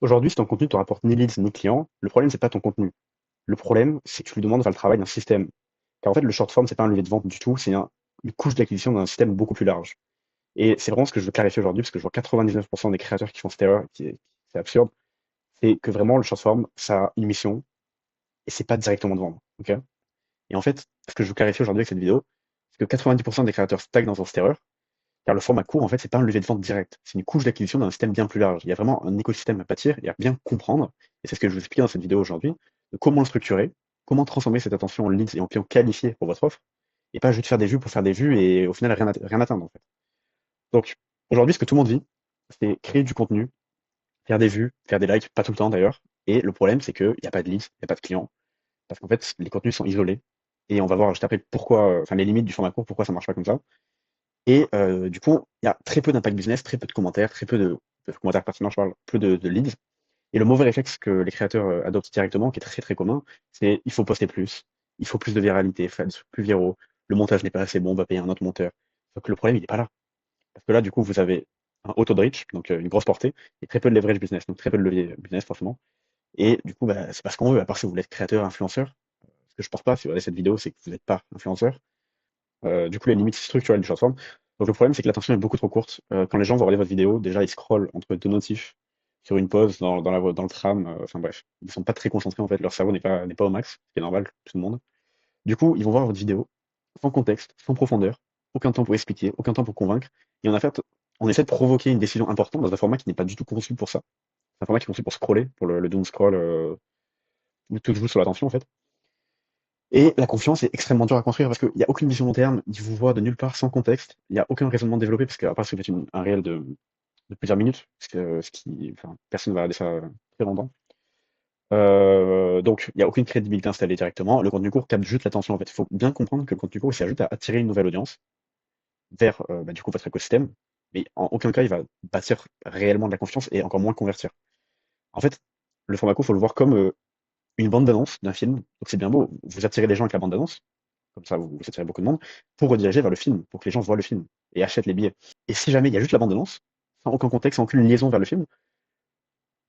Aujourd'hui, si ton contenu te rapporte ni leads ni clients, le problème, c'est pas ton contenu. Le problème, c'est que tu lui demandes de faire le travail d'un système. Car en fait, le short form, c'est pas un levier de vente du tout, c'est une couche d'acquisition d'un système beaucoup plus large. Et c'est vraiment ce que je veux clarifier aujourd'hui, parce que je vois 99% des créateurs qui font cette erreur, c'est absurde, c'est que vraiment le short form, ça a une mission, et c'est pas directement de vendre. Ok. Et en fait, ce que je veux clarifier aujourd'hui avec cette vidéo, c'est que 90% des créateurs stagnent dans cette erreur, car le format court, en fait, c'est pas un levier de vente direct. C'est une couche d'acquisition d'un système bien plus large. Il y a vraiment un écosystème à bâtir et à bien comprendre. Et c'est ce que je vous explique dans cette vidéo aujourd'hui, de comment le structurer, comment transformer cette attention en leads et en clients qualifiés pour votre offre, et pas juste faire des vues pour faire des vues et au final rien atteindre, en fait. Donc, aujourd'hui, ce que tout le monde vit, c'est créer du contenu, faire des vues, faire des likes, pas tout le temps d'ailleurs. Et le problème, c'est qu'il n'y a pas de leads, il n'y a pas de clients, parce qu'en fait, les contenus sont isolés. Et on va voir juste après pourquoi, enfin, les limites du format court, pourquoi ça marche pas comme ça. Et du coup, il y a très peu d'impact business, très peu de commentaires, très peu de commentaires pertinents, je parle, peu de leads. Et le mauvais réflexe que les créateurs adoptent directement, qui est très très commun, c'est il faut poster plus, il faut plus de viralité, faire des trucs plus viraux, le montage n'est pas assez bon, on va payer un autre monteur. Donc le problème, il n'est pas là. Parce que là, du coup, vous avez un auto de reach, donc une grosse portée, et très peu de leverage business, donc très peu de levier business forcément. Et du coup, bah, c'est pas ce qu'on veut, à part si vous voulez être créateur, influenceur. Ce que je pense pas, si vous regardez cette vidéo, c'est que vous n'êtes pas influenceur. Du coup, les limites structurelles du short form. Donc le problème, c'est que l'attention est beaucoup trop courte. Quand les gens vont regarder votre vidéo, déjà, ils scrollent entre deux notifs sur une pause dans le tram. Enfin bref, ils sont pas très concentrés en fait. Leur cerveau n'est pas au max, ce qui est normal, tout le monde. Du coup, ils vont voir votre vidéo sans contexte, sans profondeur, aucun temps pour expliquer, aucun temps pour convaincre. Et on essaie de provoquer une décision importante dans un format qui n'est pas du tout conçu pour ça. C'est un format qui est conçu pour scroller, pour le doom scroll, où tout joue sur l'attention en fait. Et la confiance est extrêmement dure à construire parce qu'il n'y a aucune vision long terme, ils vous voient de nulle part sans contexte, il n'y a aucun raisonnement développé parce qu'à part si vous faites un réel de plusieurs minutes, enfin, personne ne va regarder ça très longtemps. Donc il n'y a aucune crédibilité installée directement. Le contenu court capte juste l'attention en fait. Il faut bien comprendre que le contenu court il sert juste à attirer une nouvelle audience vers bah, du coup votre écosystème, mais en aucun cas il va bâtir réellement de la confiance et encore moins convertir. En fait, le format court, il faut le voir comme une bande d'annonce d'un film. Donc c'est bien beau, vous attirez les gens avec la bande d'annonce, comme ça vous attirez beaucoup de monde, pour rediriger vers le film, pour que les gens voient le film et achètent les billets. Et si jamais il y a juste la bande-annonce, sans aucun contexte, sans aucune liaison vers le film,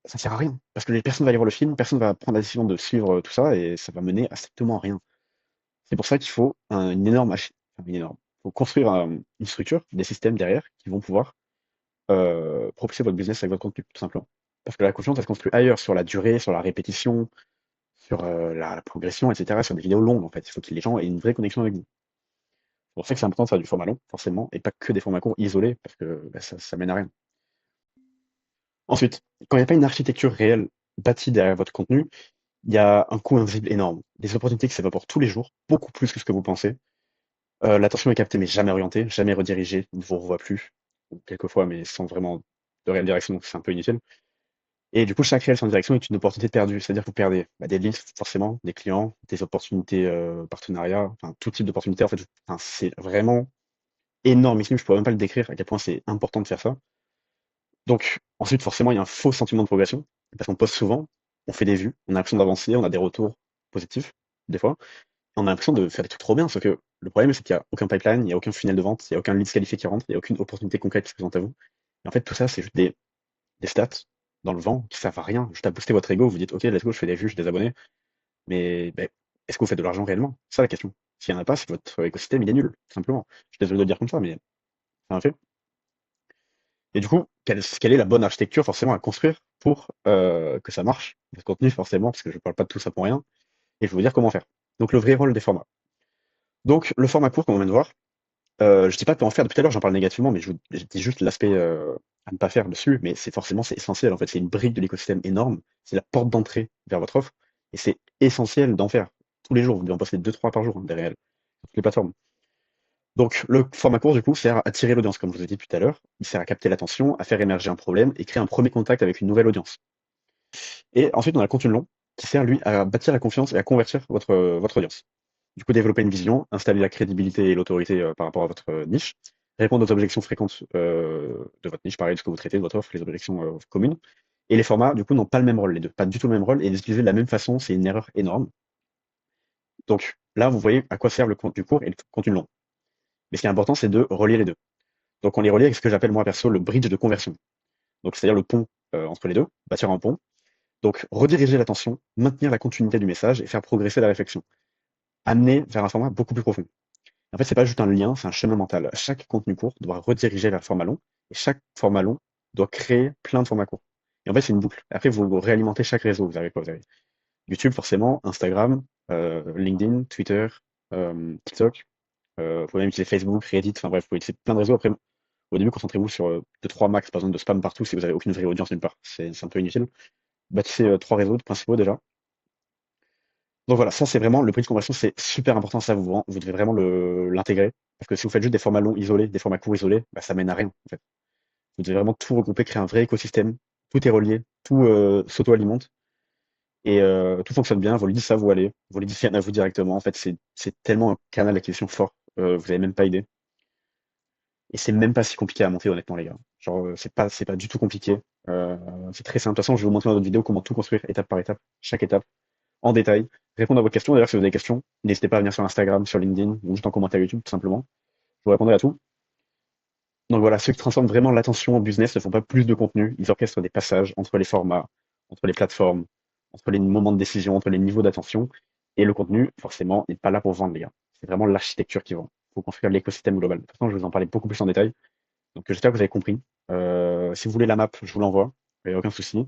ça ne sert à rien. Parce que les personnes vont aller voir le film, personne va prendre la décision de suivre tout ça et ça va mener à strictement rien. C'est pour ça qu'il faut une énorme machine, enfin, une énorme. Il faut construire une structure, des systèmes derrière qui vont pouvoir propulser votre business avec votre contenu, tout simplement. Parce que la confiance, elle se construit ailleurs, sur la durée, sur la répétition, sur la progression, etc., sur des vidéos longues, en fait. Il faut que les gens aient une vraie connexion avec vous. C'est pour ça que c'est important de faire du format long, forcément, et pas que des formats courts isolés, parce que bah, ça mène à rien. Ensuite, quand il n'y a pas une architecture réelle bâtie derrière votre contenu, il y a un coût invisible énorme. Des opportunités qui s'évaporent tous les jours, beaucoup plus que ce que vous pensez. L'attention est captée, mais jamais orientée, jamais redirigée, on ne vous revoit plus, ou quelquefois, mais sans vraiment de réelle direction, donc c'est un peu inutile. Et du coup, chaque réelle sans direction est une opportunité perdue. C'est-à-dire que vous perdez bah, des leads, forcément, des clients, des opportunités partenariats, enfin, tout type d'opportunités. En fait, enfin, c'est vraiment énormissime. Je pourrais même pas le décrire à quel point c'est important de faire ça. Donc, ensuite, forcément, il y a un faux sentiment de progression, parce qu'on poste souvent, on fait des vues, on a l'impression d'avancer, on a des retours positifs, des fois, et on a l'impression de faire des trucs trop bien, sauf que le problème, c'est qu'il n'y a aucun pipeline, il n'y a aucun funnel de vente, il n'y a aucun lead qualifié qui rentre, il n'y a aucune opportunité concrète qui se présente à vous. Et en fait, tout ça, c'est juste des stats dans le vent qui servent à rien, juste à booster votre ego. Vous dites, ok, let's go, je fais des vues, je des abonnés, mais ben, est-ce que vous faites de l'argent réellement? C'est ça la question. S'il n'y en a pas, c'est que votre écosystème, il est nul, tout simplement. Je suis désolé de le dire comme ça, mais c'est un fait. Et du coup, quelle est la bonne architecture forcément à construire pour que ça marche, votre contenu forcément, parce que je ne parle pas de tout ça pour rien, et je vais vous dire comment faire. Donc le vrai rôle des formats. Donc le format court, comme on vient de voir, je dis pas de pas en faire, depuis tout à l'heure j'en parle négativement, mais je dis juste l'aspect à ne pas faire dessus, mais c'est essentiel en fait, c'est une brique de l'écosystème énorme, c'est la porte d'entrée vers votre offre, et c'est essentiel d'en faire tous les jours, vous devez en poster deux trois par jour, hein, des réels, sur toutes les plateformes. Donc le format court du coup sert à attirer l'audience, comme je vous ai dit tout à l'heure, il sert à capter l'attention, à faire émerger un problème et créer un premier contact avec une nouvelle audience. Et ensuite on a le contenu long, qui sert lui à bâtir la confiance et à convertir votre audience. Du coup, développer une vision, installer la crédibilité et l'autorité par rapport à votre niche, répondre aux objections fréquentes de votre niche, pareil, de ce que vous traitez de votre offre, les objections communes. Et les formats, du coup, n'ont pas le même rôle, les deux, pas du tout le même rôle, et les utiliser de la même façon, c'est une erreur énorme. Donc là, vous voyez à quoi sert le contenu court et le contenu long. Mais ce qui est important, c'est de relier les deux. Donc on les relie avec ce que j'appelle moi perso le bridge de conversion. Donc c'est-à-dire le pont entre les deux, bâtir un pont. Donc, rediriger l'attention, maintenir la continuité du message et faire progresser la réflexion. Amener vers un format beaucoup plus profond. En fait, c'est pas juste un lien, c'est un chemin mental. Chaque contenu court doit rediriger vers le format long, et chaque format long doit créer plein de formats courts. Et en fait, c'est une boucle. Après, vous réalimentez chaque réseau. Vous avez quoi? Vous avez YouTube, forcément, Instagram, LinkedIn, Twitter, TikTok. Vous pouvez même utiliser Facebook, Reddit, enfin bref, vous pouvez utiliser plein de réseaux. Après, au début, concentrez-vous sur 2-3 max, par exemple, de spam partout si vous avez aucune vraie audience nulle part. C'est un peu inutile. Bâtissez 3 réseaux principaux déjà. Donc voilà, ça c'est vraiment le prix de conversion, c'est super important, ça vous devez vraiment l'intégrer. Parce que si vous faites juste des formats longs isolés, des formats courts isolés, bah, ça mène à rien en fait. Vous devez vraiment tout regrouper, créer un vrai écosystème, tout est relié, tout s'auto-alimente et tout fonctionne bien. Vos leads savent où aller, vos leads viennent à vous directement. En fait, c'est tellement un canal d'acquisition fort, vous n'avez même pas idée. Et c'est même pas si compliqué à monter honnêtement les gars. Genre c'est pas du tout compliqué. Euh, c'est très simple. De toute façon, je vais vous montrer dans votre vidéo comment tout construire étape par étape, chaque étape en détail, répondre à vos questions. D'ailleurs, si vous avez des questions, n'hésitez pas à venir sur Instagram, sur LinkedIn ou juste en commentaire YouTube, tout simplement. Je vous répondrai à tout. Donc voilà, ceux qui transforment vraiment l'attention en business ne font pas plus de contenu, ils orchestrent des passages entre les formats, entre les plateformes, entre les moments de décision, entre les niveaux d'attention. Et le contenu, forcément, n'est pas là pour vendre, les gars. C'est vraiment l'architecture qui vend. Il faut construire l'écosystème global. De toute façon, je vais vous en parler beaucoup plus en détail. Donc j'espère que vous avez compris. Si vous voulez la map, je vous l'envoie. Il n'y a aucun souci.